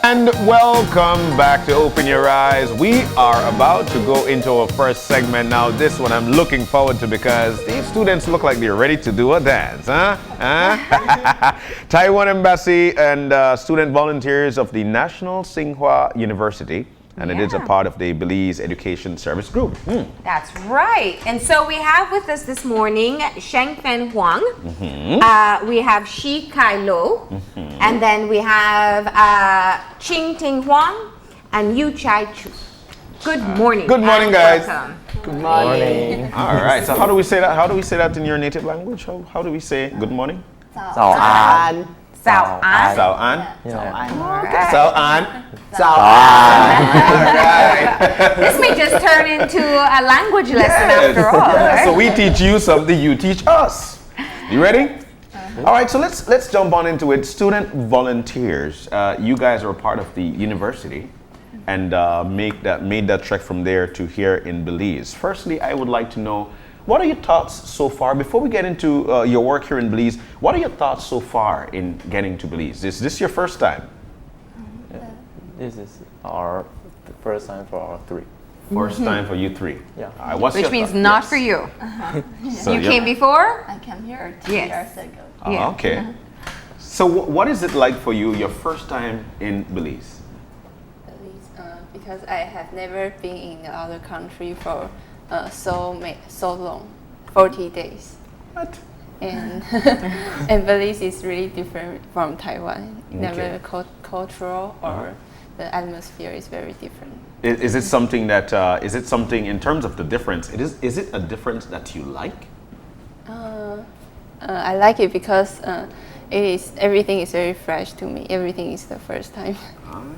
And welcome back to Open Your Eyes. We are about to go into our first segment now. This one I'm looking forward to because these students look like they're ready to do a dance, huh? Taiwan Embassy and student volunteers of the National Tsing Hua University. And it is a part of the Belize Education Service Group. That's right. And so we have with us this morning Sheng-Fen Huang. We have Shih-Kai, and then we have Ching-Ting Huang and Yu-Chiao. Good morning. Good morning, guys. Welcome. Good morning. All right. So how do we say that? How do we say that in your native language? How do we say good morning? 早安 早安. 早安. 早安 早安. 早安 All right. This may just turn into a language lesson after all, right? So we teach you something, you teach us. You ready? All right, so let's jump on into it. Student volunteers, you guys are part of the university and made that trek from there to here in Belize. Firstly, I would like to know, what are your thoughts so far, before we get into your work here in Belize, what are your thoughts so far in getting to Belize? Is this your first time? This is our first time for our three. First time for you three. Yeah. All right, what's Which your means thought? not Yes. for you. So You you're- came before? I came here 2 Yes. years ago. Oh, Yeah. okay. So what is it like for you, your first time in Belize? Belize, because I have never been in another country for so long, 40 days. What? And and Belize is really different from Taiwan. Never cultural or the atmosphere is very different. Is it something that, is it something in terms of the difference, is it a difference that you like? I like it because everything is very fresh to me. Everything is the first time.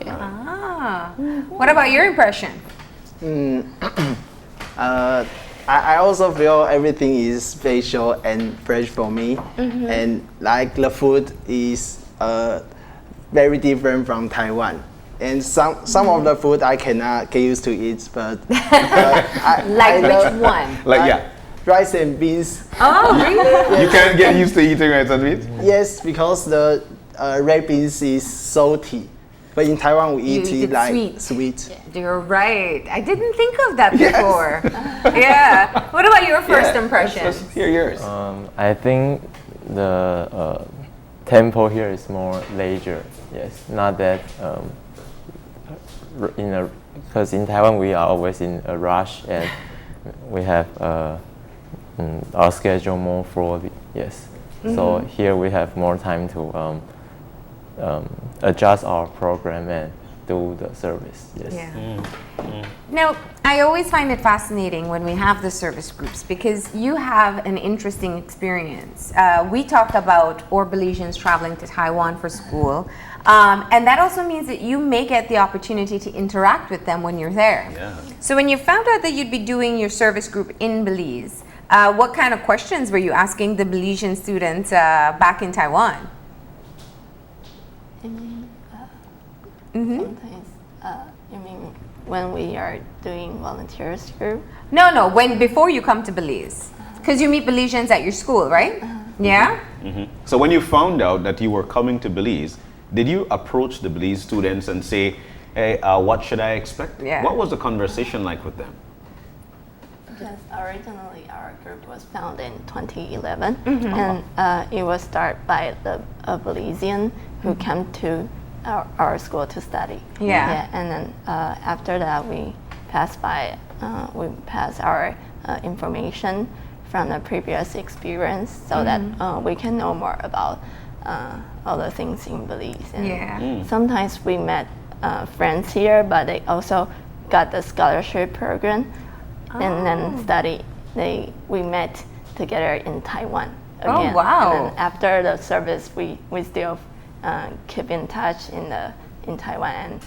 Ah. What about your impression? I also feel everything is special and fresh for me, and like the food is very different from Taiwan. And some of the food I cannot get used to eat, but Like which one? Like, yeah, rice and beans. Oh, really? you can't get used to eating rice and beans? Yes, because the red beans is salty, but in Taiwan we eat eat it it like sweet. sweet. You're right. I didn't think of that before. Yeah. What about your first impression? Let's hear yours. I think the tempo here is more leisure. Yes, not that because in Taiwan we are always in a rush and we have our schedule more fully. Yes, so here we have more time to adjust our program and do the service. Yes. Yeah. Now, I always find it fascinating when we have the service groups because you have an interesting experience. We talk about Belizeans traveling to Taiwan for school, and that also means that you may get the opportunity to interact with them when you're there. Yeah. So when you found out that you'd be doing your service group in Belize, what kind of questions were you asking the Belizean students back in Taiwan? I mean, sometimes, you mean when we are doing volunteers group? No, before you come to Belize. Because you meet Belizeans at your school, right? Yeah? So when you found out that you were coming to Belize, did you approach the Belize students and say, hey, what should I expect? Yeah. What was the conversation like with them? Because originally our group was founded in 2011, and it was started by the Belizean who came to our school to study. Yeah. And then after that we passed our information from the previous experience so that we can know more about all the things in Belize. And sometimes we met friends here, but they also got the scholarship program and then we met together in Taiwan again. Oh, wow. And then after the service we still keep in touch in Taiwan and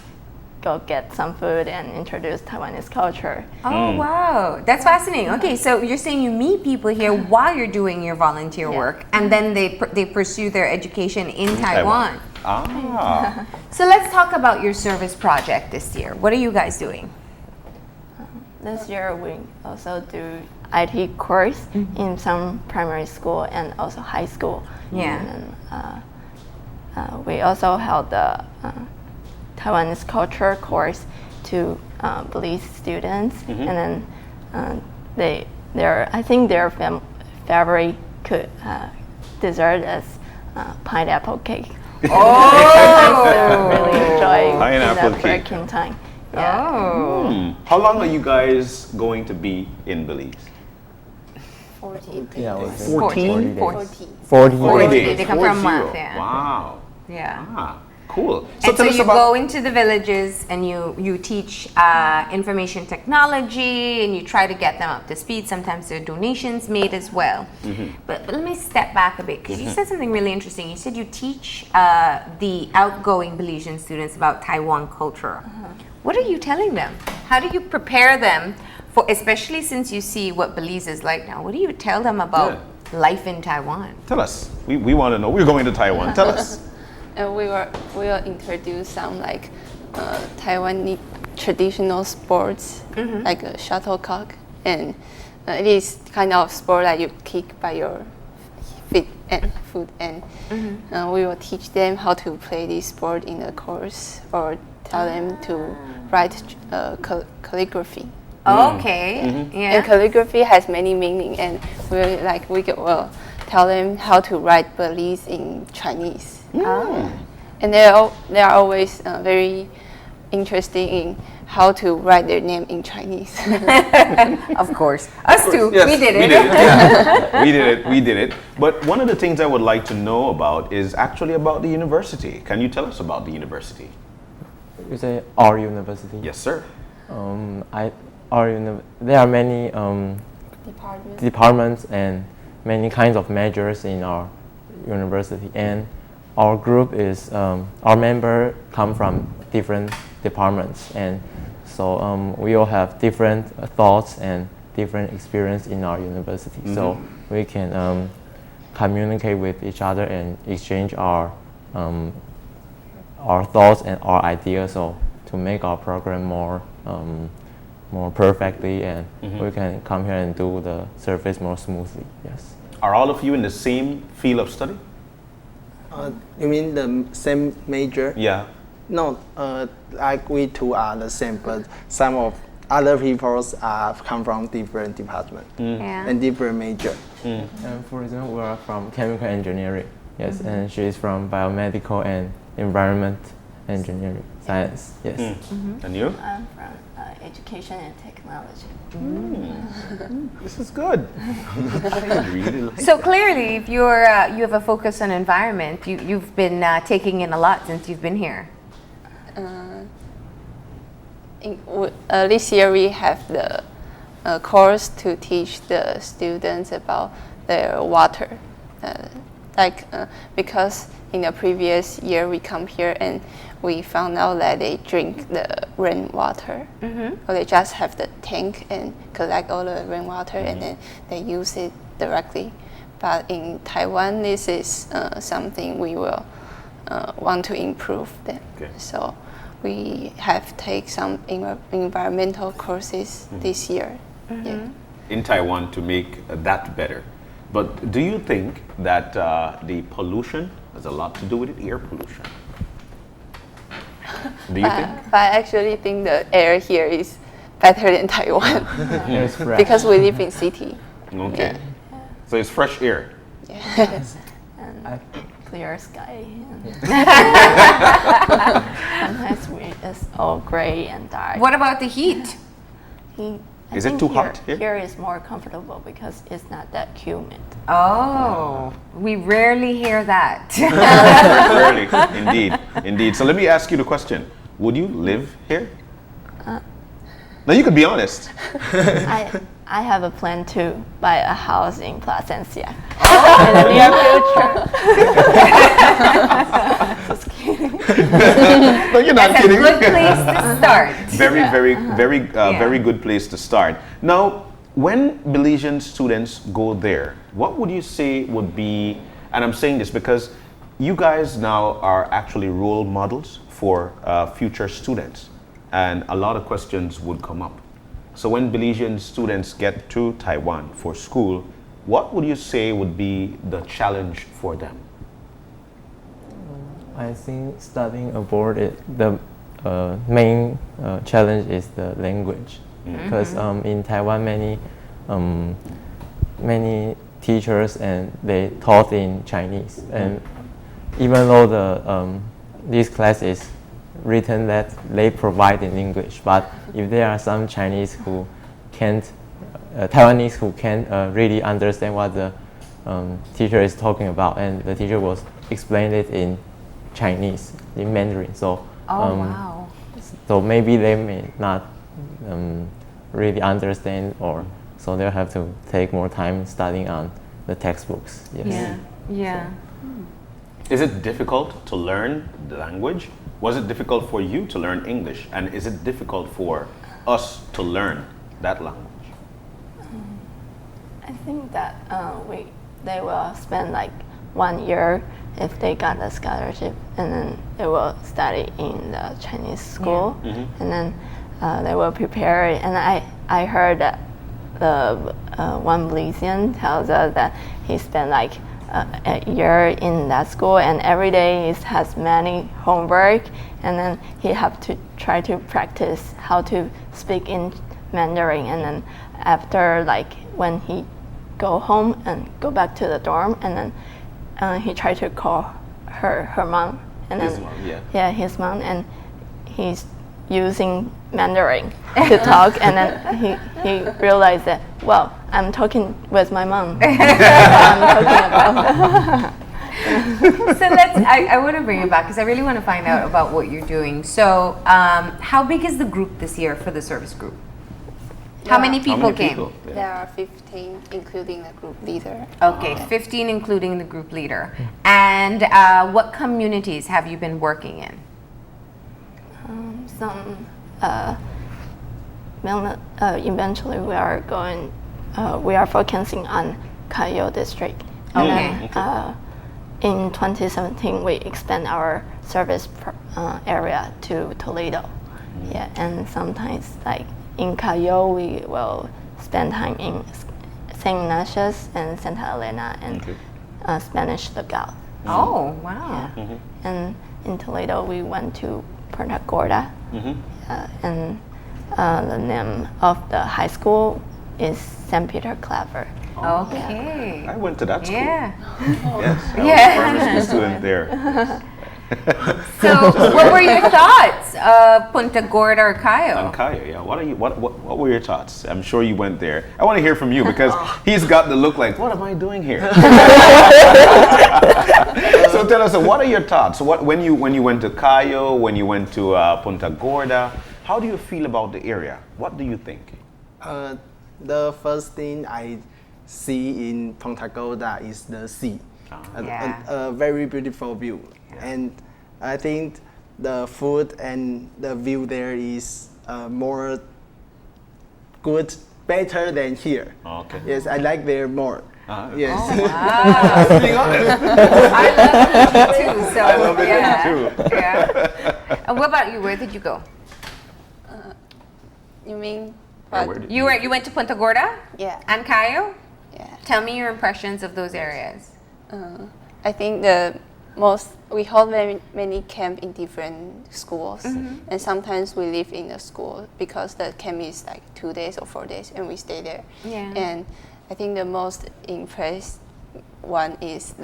go get some food and introduce Taiwanese culture. Oh, wow. That's fascinating. Okay, so you're saying you meet people here while you're doing your volunteer work, and then they pursue their education in Taiwan. Ah. So let's talk about your service project this year. What are you guys doing? This year we also do IT course in some primary school and also high school. Yeah. And then, we also held the Taiwanese culture course to Belize students, and then I think their favorite dessert is pineapple cake. Oh, Really enjoy Pineapple that cake. working time. Yeah. Oh. How long are you guys going to be in Belize? 40 Yeah, I would say 14? 40 40 40. days. They come from a 40. month, yeah. Wow. Yeah. Ah, cool. And so tell us you about go into the villages and you teach information technology and you try to get them up to speed. Sometimes there are donations made as well. But let me step back a bit because you said something really interesting. You said you teach the outgoing Belizean students about Taiwan culture. What are you telling them? How do you prepare them for, especially since you see what Belize is like now? What do you tell them about life in Taiwan? Tell us. We want to know. We're going to Taiwan. Tell us. And we will introduce some like Taiwanese traditional sports, like a shuttlecock, and it is kind of sport that you kick by your feet and foot, and we will teach them how to play this sport in the course, or tell them to write calligraphy. Okay. Yeah. And calligraphy has many meaning, and we will tell them how to write Belize in Chinese. And they are always very interested in how to write their name in Chinese. Of course. Us too. Yes, we did it. Yeah. We did it. But one of the things I would like to know about is actually about the university. Can you tell us about the university? You say our university? Yes, sir. There are many Department. departments and many kinds of majors in our university, and our group is our member come from different departments, and so we all have different thoughts and different experience in our university. So we can communicate with each other and exchange our thoughts and our ideas, so to make our program more perfectly, and we can come here and do the service more smoothly. Yes. Are all of you in the same field of study? You mean the same major? Yeah. No, like we two are the same, but some of other people come from different department Yeah. and different major. And for example, we are from chemical engineering. Yes, and she is from biomedical and environment engineering science. Yes. And you? I'm from education and technology. This is good. I really like So clearly, if you have a focus on environment, you've been taking in a lot since you've been here. This year we have the course to teach the students about their water, because in the previous year we come here and we found out that they drink the rainwater, or they just have the tank and collect all the rainwater and then they use it directly. But in Taiwan, this is something we will want to improve then. Okay. So we have take some environmental courses this year. Yeah. in Taiwan to make that better. But do you think that the pollution has a lot to do with it, air pollution? Do you think? But I actually think the air here is better than Taiwan It's fresh. because we live in city. Okay. So it's fresh air. Yes. And clear sky. Sometimes it's all gray and dark. What about the heat? I Is it think too hot here? Here is more comfortable because it's not that humid. Oh, we rarely hear that. Rarely. Indeed. So let me ask you the question. Would you live here? Now you could be honest. I have a plan to buy a house in Placencia in the near future. Just kidding. No, you're not That's a kidding. good place to start. Very good place to start. Now, when Belizean students go there, what would you say would be, and I'm saying this because you guys now are actually role models for future students, and a lot of questions would come up. So when Belizean students get to Taiwan for school, what would you say would be the challenge for them? I think studying abroad, the main challenge is the language, because in Taiwan many teachers and they taught in Chinese, and even though this class is written that they provide in English, but if there are some Chinese who can't, Taiwanese who can't really understand what the teacher is talking about, and the teacher will explain it in Chinese, in Mandarin. So, wow. So maybe they may not really understand, or so they'll have to take more time studying on the textbooks. Yes. Yeah. Yeah. Is it difficult to learn the language? Was it difficult for you to learn English? And is it difficult for us to learn that language? I think that they will spend like 1 year if they got a scholarship, and then they will study in the Chinese school, and then they will prepare it. And I heard that the one Belizean tells us that he spent like a year in that school, and every day he has many homework, and then he have to try to practice how to speak in Mandarin, and then after like when he go home and go back to the dorm, and then he tried to call her mom, and His then mom, his mom, and he's using Mandarin to talk, and then he realized that, well, I'm talking with my mom. I'm talking about. So I want to bring it back because I really want to find out about what you're doing. So how big is the group this year for the service group? How many people came? Yeah. There are 15, including the group leader. Okay, 15 including the group leader. And what communities have you been working in? Eventually we are focusing on Cayo district. Okay. And, in 2017 we expand our service area to Toledo. Yeah, and sometimes like in Cayo we will spend time in St. Ignatius and Santa Elena and Spanish Lookout. Oh, wow. Yeah. And in Toledo we went to Punta Gorda, and the name of the high school is St. Peter Claver. Okay. I went to that school. Yeah. Yes, I was a primary school student there. So, what were your thoughts of Punta Gorda or Cayo? On Cayo, yeah. What were your thoughts? I'm sure you went there. I want to hear from you because he's got the look like, what am I doing here? So tell us, what are your thoughts? When you went to Cayo, when you went to Punta Gorda, how do you feel about the area? What do you think? The first thing I see in Punta Gorda is the sea. A very beautiful view. And I think the food and the view there is more good, better than here. Okay. Yes, I like there more. Yes. Oh, wow. Being honest. I love it too. So, I love it too. Yeah. And what about you? Where did you go? You mean? Yeah, where did You went to Punta Gorda? Yeah. And Cayo? Yeah. Tell me your impressions of those areas. I think we hold many camp in different schools, and sometimes we live in a school because the camp is like 2 days or 4 days, and we stay there. Yeah. And I think the most impressed one is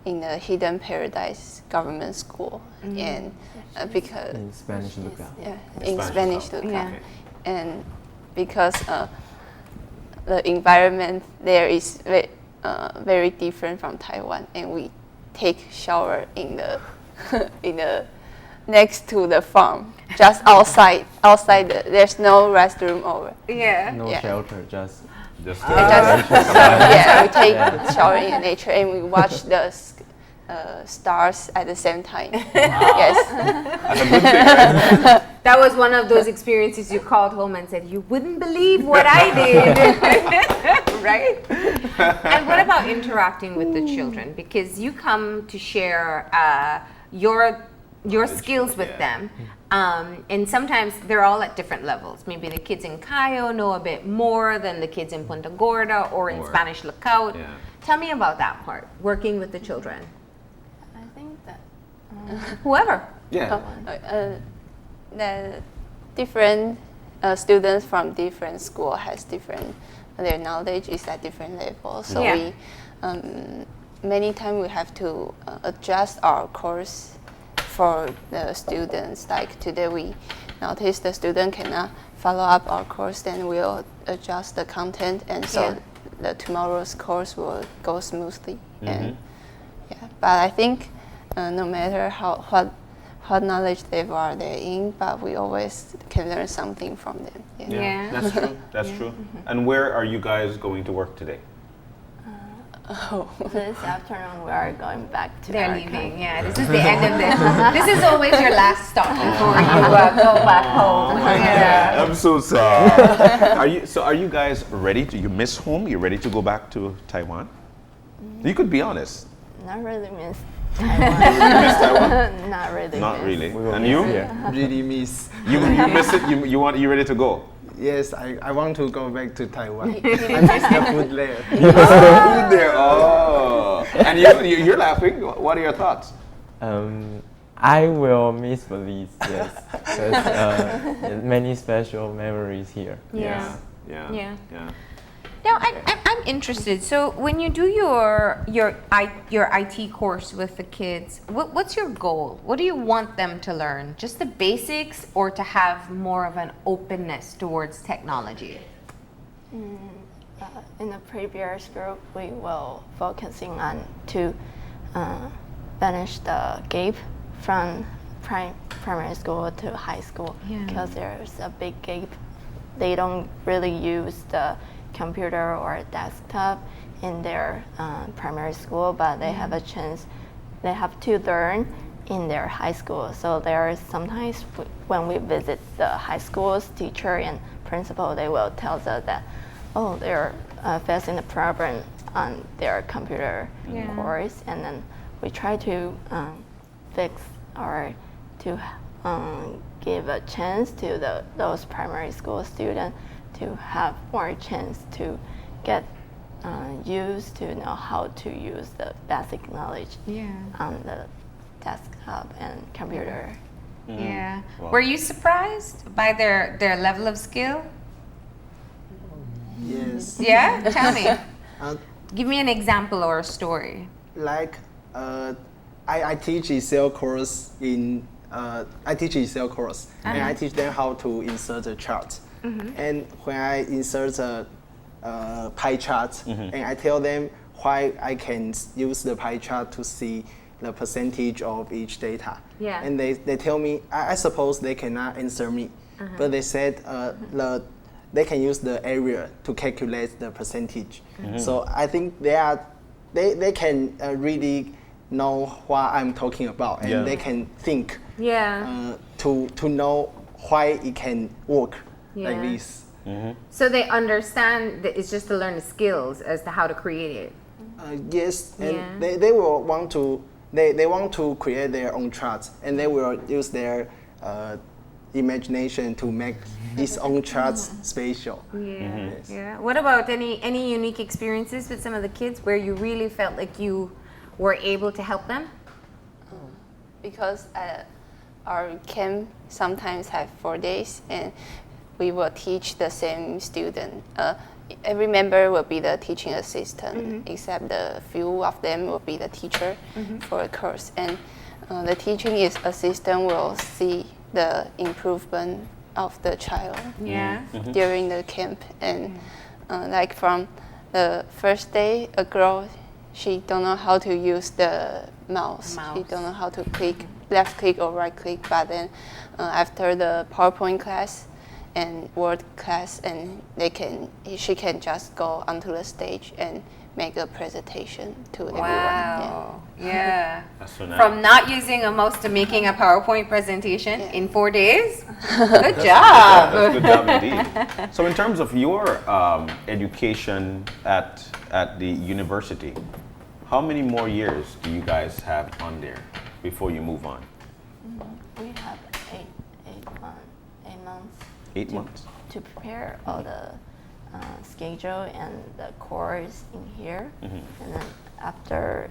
in the Hidden Paradise Government School, and because In Spanish Lookout. in Spanish Lookout, Yeah. and because the environment there is very different from Taiwan, and we take shower in the next to the farm, just outside. There's no restroom over. Yeah. No shelter, just We take shower in nature, and we watch the stars at the same time. Yes. That's a good thing, right? That was one of those experiences you called home and said, you wouldn't believe what I did. Right? And what about interacting with the children? Because you come to share your skills with them. And sometimes they're all at different levels. Maybe the kids in Cayo know a bit more than the kids in Punta Gorda or in Spanish Lookout. Yeah. Tell me about that part, working with the children. I think that Whoever. Yeah. that different students from different school has different, their knowledge is at different levels. So Yeah. we many times we have to adjust our course for the students. Like today we notice the student cannot follow up our course, then we'll adjust the content, and so Yeah. the tomorrow's course will go smoothly. And yeah, but I think no matter what knowledge level are they in, but we always can learn something from them. Yeah. That's true. That's true. And where are you guys going to work today? This afternoon we are going back to They're our leaving. country. Yeah, this is the end of this. This is always your last stop before you go back home. Yeah. I'm so sad. Are you guys ready to? You miss home? You ready to go back to Taiwan? You could be honest. Not really miss You miss Taiwan? Not really. Not miss. really. will And miss you? here. Really miss. You miss it? You ready to go? Yes, I want to go back to Taiwan. I miss the food there. Food there. Oh. And you're laughing. What are your thoughts? I will miss Belize, yes. There's many special memories here. Yeah. Yeah. Yeah. Yeah. Now, I'm interested. So, when you do your IT course with the kids, what's your goal? What do you want them to learn? Just the basics, or to have more of an openness towards technology? In the previous group, we will focusing on to finish the gap from primary school to high school, Yeah. because there's a big gap. They don't really use the computer or desktop in their primary school, but they have a chance. They have to learn in their high school. So there is sometimes when we visit the high school's teacher and principal, they will tell us that, oh, they're facing a problem on their computer Yeah. course, and then we try to fix or to give a chance to those primary school students to have more chance to get used to know how to use the basic knowledge on the desktop and computer. Yeah. Wow. Were you surprised by their level of skill? Yes. Yeah. Tell me. Uh, Give me an example or a story. like I teach Excel course in I teach Excel course, and I teach them how to insert a chart. And when I insert a pie chart, and I tell them why I can use the pie chart to see the percentage of each data. Yeah. And they tell me, I suppose they cannot answer me, but they said they can use the area to calculate the percentage. So I think they can really know what I'm talking about, and Yeah. they can think Yeah. to know why it can work like Yeah. this. So they understand that it's just to learn the skills as to how to create it. Yes, and Yeah. they will want to they want to create their own charts, and they will use their imagination to make its own charts special. Yeah. Yes. Yeah. What about any unique experiences with some of the kids where you really felt like you were able to help them? Because our camp sometimes have 4 days, and we will teach the same student. Every member will be the teaching assistant, except the few of them will be the teacher for a course. And the teaching assistant will see the improvement of the child Yeah. during the camp. And like from the first day, a girl, she don't know how to use the mouse. She don't know how to click, left click or right click. But then after the PowerPoint class and Word class, and she can just go onto the stage and make a presentation to everyone. Wow. Yeah. That's so nice. From not using a mouse to making a PowerPoint presentation Yeah. in 4 days. Good job. That's a good job indeed. So in terms of your education at the university, how many more years do you guys have on there before you move on? We have 8 months 8 months. to prepare all the schedule and the course in here, and then after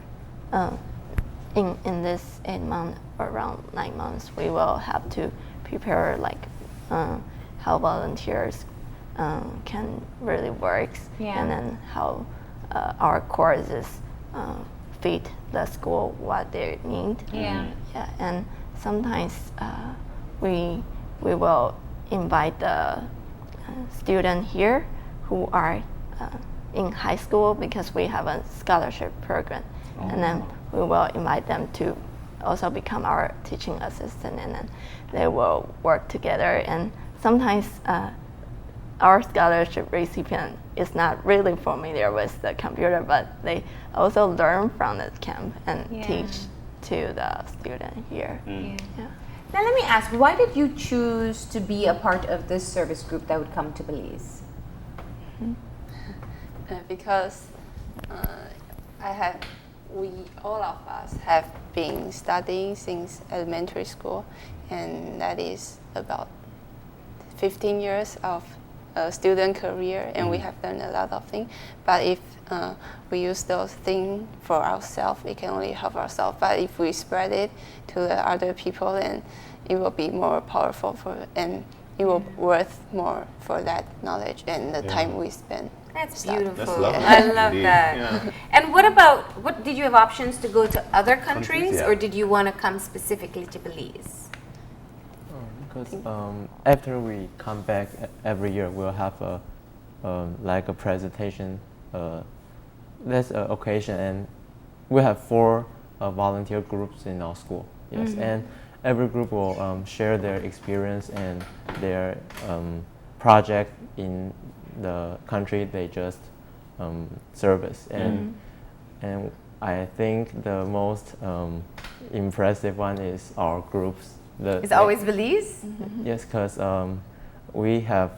in this 8 months, around 9 months, we will have to prepare like how volunteers can really work, and then how our courses fit the school what they need. Yeah. Yeah, and sometimes we will invite the student here who are in high school because we have a scholarship program, and then we will invite them to also become our teaching assistant, and then they will work together. And sometimes our scholarship recipient is not really familiar with the computer, but they also learn from the camp and teach to the student here. Yeah. Now let me ask, why did you choose to be a part of this service group that would come to Belize? Because all of us have been studying since elementary school, and that is about 15 years of student career, and we have learned a lot of things. But if we use those things for ourselves, we can only help ourselves. But if we spread it to the other people, then it will be more powerful and it will worth more for that knowledge and the time we spend. That's beautiful. That's lovely. I love Indeed. that. Yeah. And what did you have options to go to other countries, yeah. or did you want to come specifically to Belize? Because after we come back every year, we'll have like a presentation. That's an occasion, and we have 4 volunteer groups in our school. Yes, and every group will share their experience and their project in the country they just service. And I think the most impressive one is our groups. It's always Belize? Yes, because we have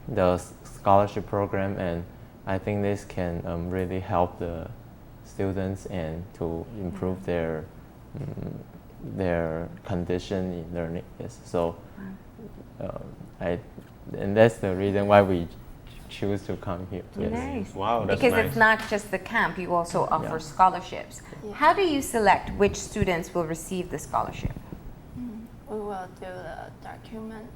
the scholarship program, and I think this can really help the students and to improve their condition in learning. Yes, so and that's the reason why we choose to come here. Yes. Nice. Wow, that's because nice. it's not just the camp, you also offer scholarships. How do you select which students will receive the scholarship? We will do the document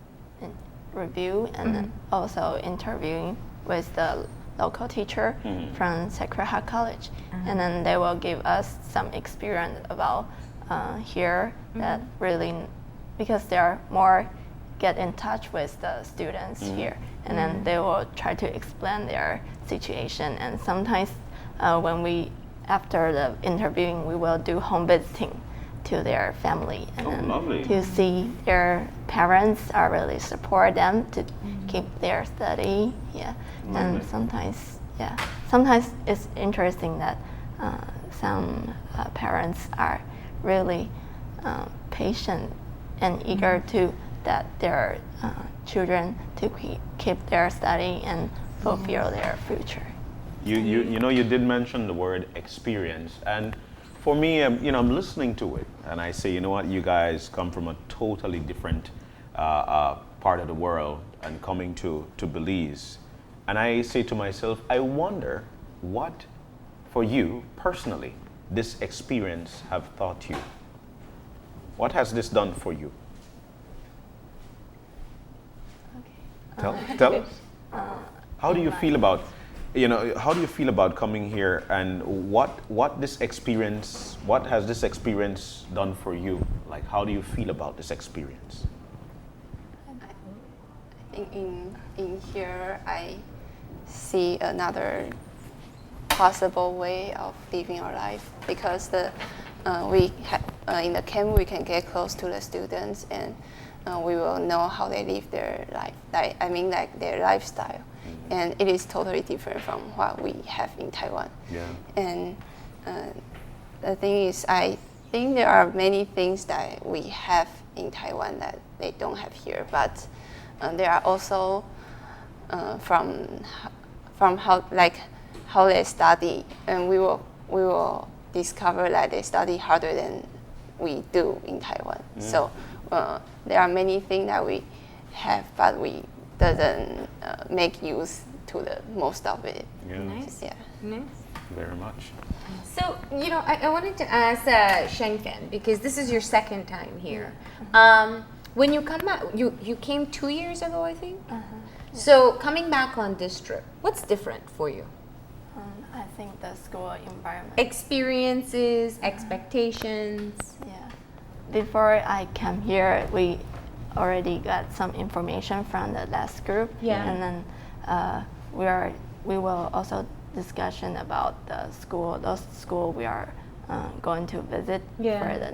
review and then also interviewing with the local teacher from Sacred Heart College, and then they will give us some experience about here that really, because they are more get in touch with the students here, and then they will try to explain their situation. And sometimes when after the interviewing, we will do home visiting to their family, and then lovely. to see their parents are really support them to keep their study. And sometimes it's interesting that some parents are really patient and eager to that their children to keep their study and fulfill their future. You know, you did mention the word experience, and for me, I'm listening to it, and I say, you know what, you guys come from a totally different part of the world and coming to Belize, and I say to myself, I wonder what, for you personally, this experience have taught you. What has this done for you? Tell us. How do you feel about, how do you feel about coming here, and what has this experience done for you? Like, how do you feel about this experience? I think in here I see another possible way of living our life, because in the camp we can get close to the students, and we will know how they live their life. Like their lifestyle, and it is totally different from what we have in Taiwan. Yeah. And the thing is, I think there are many things that we have in Taiwan that they don't have here, but there are also from how they study, and we will discover that they study harder than we do in Taiwan. So there are many things that we have, but we doesn't make use to the most of it. Yeah. Nice. Yeah. Nice. Very much. So, I wanted to ask Sheng-Fen, because this is your second time here. When you come back, you came 2 years ago, I think. So coming back on this trip, what's different for you? I think the school environment. Experiences, expectations. Yeah. Before I came here, we already got some information from the last group. Yeah. And then we will also discussion about the school, those school we are going to visit for the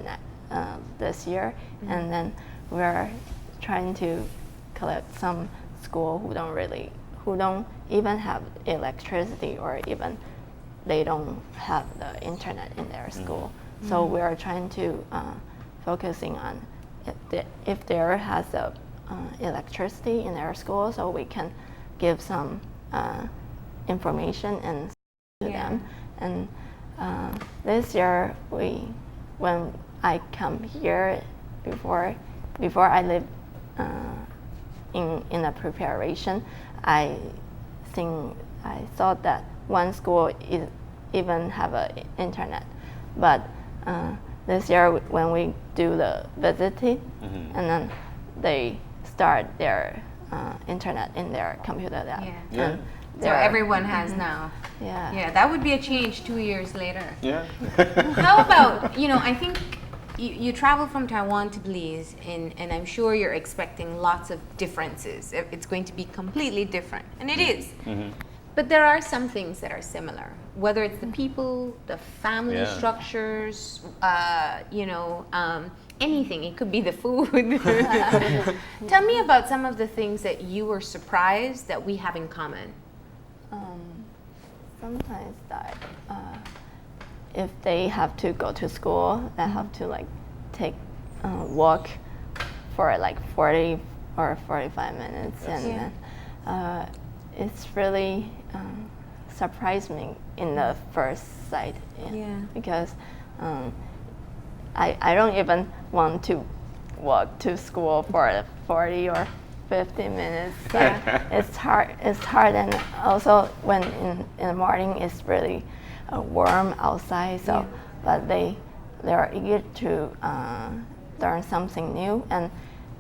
this year, and then we are trying to collect some school who don't even have electricity, or even they don't have the internet in their school. So we are trying to focusing on if there has a electricity in their school, so we can give some information and to them. And this year, when I come here, before I live in the preparation, I thought that one school even have a internet, but this year when we do the visiting, and then they start their internet in their computer lab. Yeah. So everyone has now. Yeah. Yeah, that would be a change 2 years later. Yeah. How about, I think you travel from Taiwan to Belize, and I'm sure you're expecting lots of differences. It's going to be completely different, and it is. But there are some things that are similar, whether it's the people, the family structures, anything. It could be the food. Tell me about some of the things that you were surprised that we have in common. Sometimes that if they have to go to school, they have to take walk for 40 or 45 minutes, and it's really surprised me in the first sight, because I don't even want to walk to school for 40 or 50 minutes. It's hard, and also when in the morning it's really warm outside. So, but they're eager to learn something new, and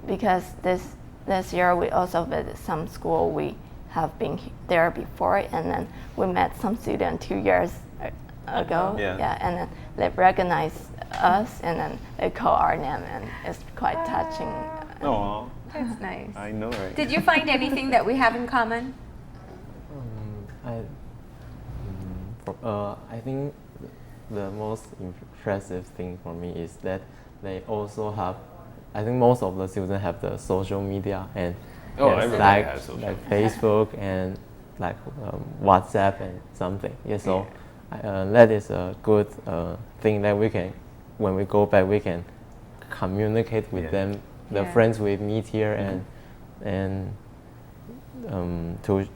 because this year we also visit some school we have been there before, and then we met some students 2 years ago. And then they recognize us, and then they call our name, and it's quite touching. Oh, That's nice. I know, right? Did you find anything that we have in common? I think the most impressive thing for me is that they also have, I think most of the students have the social media, and everybody has social like Facebook and WhatsApp and something. So that is a good thing that we can, when we go back, we can communicate with them, the friends we meet here, and to,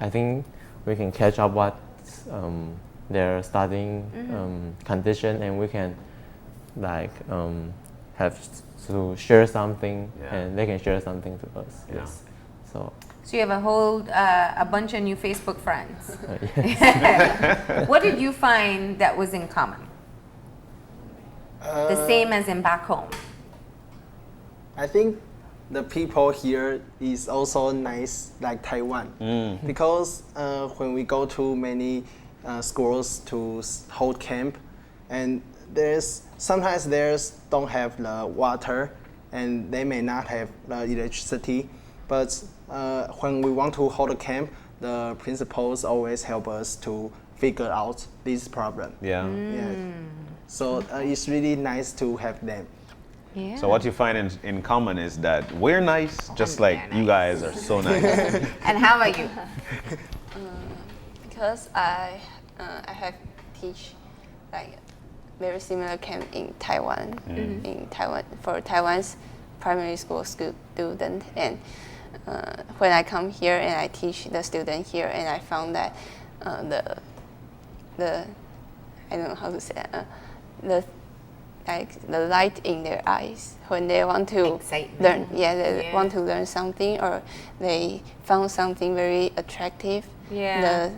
I think we can catch up what their studying condition, and we can have to share something, and they can share something to us. So you have a bunch of new Facebook friends. yes. What did you find that was in common? The same as in back home? I think the people here is also nice like Taiwan, because when we go to many schools to hold camp, and sometimes don't have the water, and they may not have the electricity, but when we want to hold a camp, the principals always help us to figure out this problem. So it's really nice to have them. Yeah. So what you find in common is that we're nice, just like you guys are so nice. And how about you? Because I have teach very similar camp in Taiwan, for Taiwan's primary school student, and when I come here and I teach the student here, and I found that the I don't know how to say that, the light in their eyes when they want to learn. They want to learn something, or they found something very attractive. The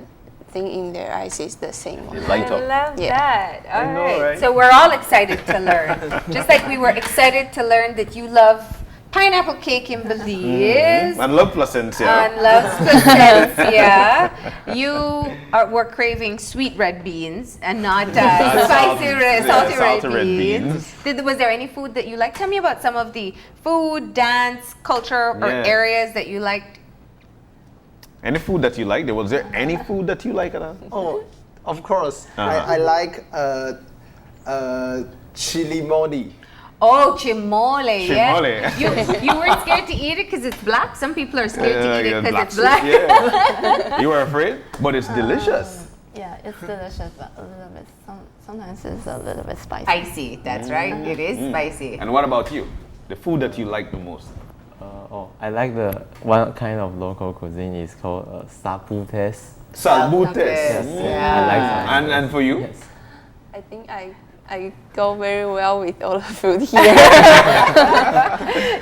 thing in their eyes is the same one. Light I up. love that. All know, right. right? So we're all excited to learn. Just like we were excited to learn that you love pineapple cake in Belize. And love Placencia. And loves placencia. You were craving sweet red beans and not salty red beans. Was there any food that you liked? Tell me about some of the food, dance, culture, or areas that you liked. Any food that you liked? Was there any food that you liked at all? Oh, of course. I like chili mole. Oh, chimole, yeah. Chimole. You weren't scared to eat it because it's black? Some people are scared to eat it because it's black. Yeah. You were afraid? But it's delicious. Yeah, it's delicious, but a little bit. Sometimes it's a little bit spicy. Spicy, that's right. It is spicy. And what about you? The food that you like the most? I like the one kind of local cuisine is called sabutes. Salbutes. Yes. I like that. And for you? Yes. I think I go very well with all the food here.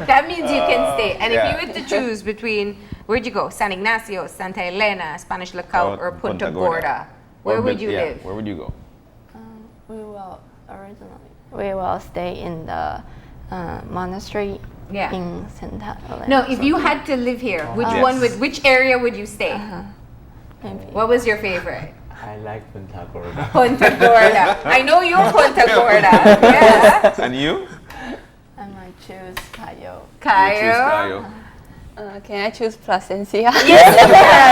That means you can stay. And yeah. if you were to choose between, where'd you go? San Ignacio, Santa Elena, Spanish Lookout, or Punta Gorda? Where would you live? Where would you go? We will stay in the monastery in Santa Elena. No, if you had to live here, which area would you stay? Maybe. What was your favorite? I like Punta Gorda. Punta Gorda. I know you're Punta Gorda. Yeah. And you? I might choose Cayo. You choose Cayo. Can I choose Placencia? Yes,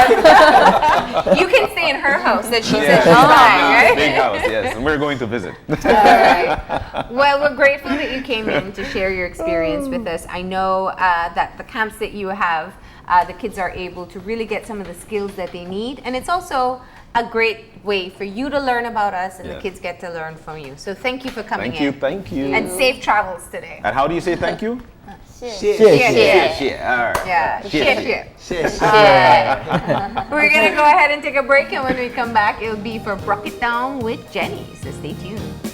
you can. You can stay in her house that she said she's buying, right? Big house, yes. And we're going to visit. All right. Well, we're grateful that you came in to share your experience with us. I know that the camps that you have, the kids are able to really get some of the skills that they need. And it's also a great way for you to learn about us and the kids get to learn from you. So thank you for coming in. Thank you. And safe travels today. And how do you say thank you? Yeah. We're going to go ahead and take a break, and when we come back, it'll be for Brock It Down with Jenny. So stay tuned.